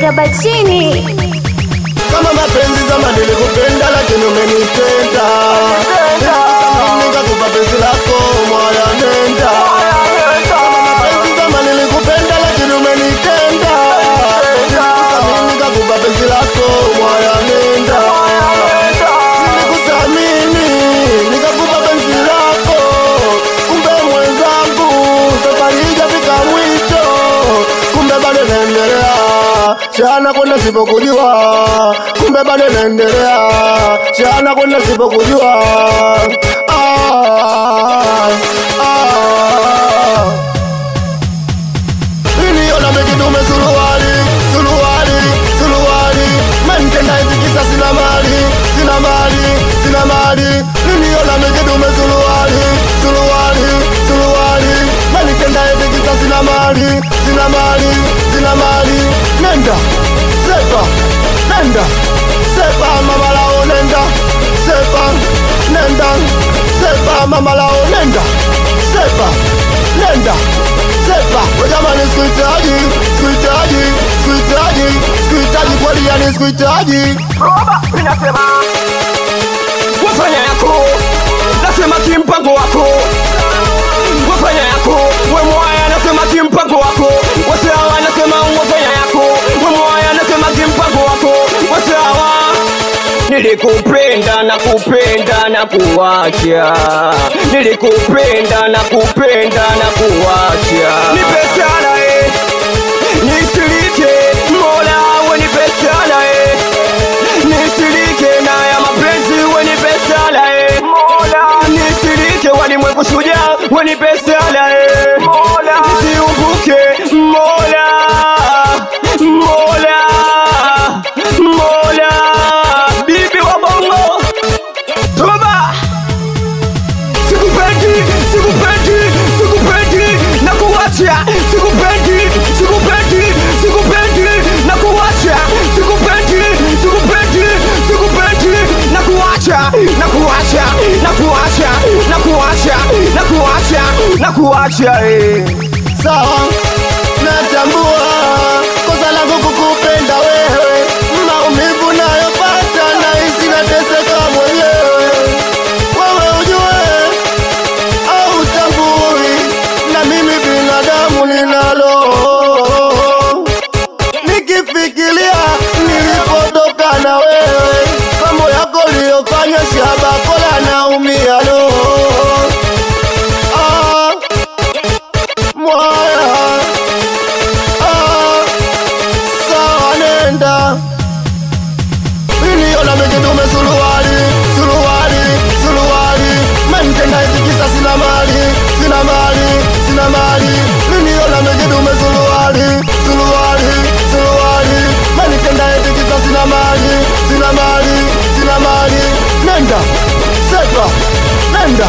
Raba chini. Kama mapenzi zamani nilikupenda lakini umenitenda. Nikakupa penzi lako moyo nenda. Kama mapenzi zamani nilikupenda lakini umenitenda. Nikakupa penzi lako moyo nenda. Nilikusamini nikakupa penzi lako. Kumbe mwenzangu safari haijafika mwisho. Kumbe bado naendelea. Chana kwenda sipokujua. Kumbe bado naendelea. Chana kwenda sipokujua. Niliona mekidume suruali. Mentenda hizi kisa sina mali. Niliona mekidume suruali. Mentenda hizi kisa sina mali. Nenda, sepa mama lao nenda. Sepa mama lao nenda. Wajamani sikuitaji kweli yani sikuitaji. Roba, ninasema wafanya yako, nasema kimpango wako. Wafanya yako, we mwaya nasema kimpango wako. Wasawa nasema wafanya yako, we mwaya nasema kimpango wako. Wasawa nilikupenda na kupenda na kuacha. Nilikupenda na kupenda na kuacha. Nipe sana nisilike Mola we nipe sana nisilike na ya mapenzi we nipe sana Mola nisilike walimwengu shujaa we nipe sana Mola nisiumbuke Mola bibi wa bongo Toba sikupendi na kuwacha. Sikupendi na kuwacha. Sikupendi na kuwacha. Sawa, natambua kosa langu kukupenda wewe. Maumivu nayopata nahisi nateseka mwenyewe. Wewe ujue au utambui na mimi binadamu ninalo. Nikifikiria nilipotoka na wewe, mambo yako uliyofanya shabakola naumia lo. Sawa nenda. Niliona mekidume suruali. Mentenda hizi kisa sina mali. Niliona mekidume suruali. Mentenda hizi kisa sina mali. Nenda,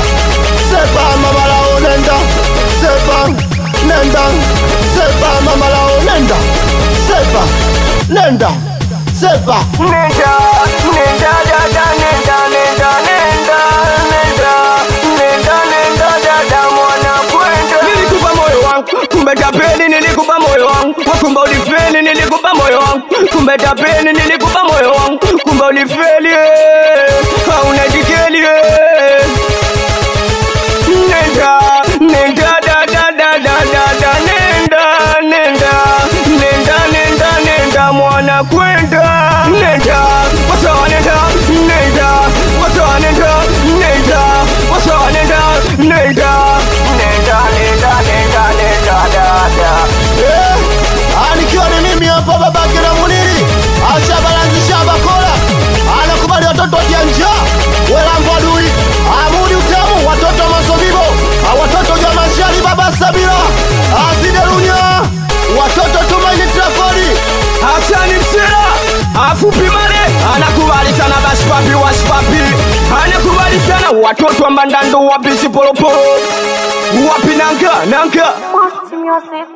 sepa mama lao nenda. Sepa mama lao nenda. Sepa dada mwana kwenda. Nilikupa moyo wangu kumbe tapeli. Nilikupa moyo wangu kumbe ulifeli. Nilikupa moyo wangu kumbe tapeli. Nilikupa moyo wangu kumbe ulifeli. Hauna jikeli. Nenda mwana kwenda. Nenda wasawa nenda. Nikiwa ni mimi hapa babake na Muniri. Ashabalanzi shabakola. Anakubali watoto wa Kianja. Welambo adui. Amudi utamu watoto wa Masobibo. Watoto wa Mashari baba Sabira. Azide Lunya. Watoto Tumaini Trafori. Hasani Msira afupi mane. Anakubali sana washpapi. Anakubali sana watoto wa Mbandando wabisi polopolo. Wapi nanga Music.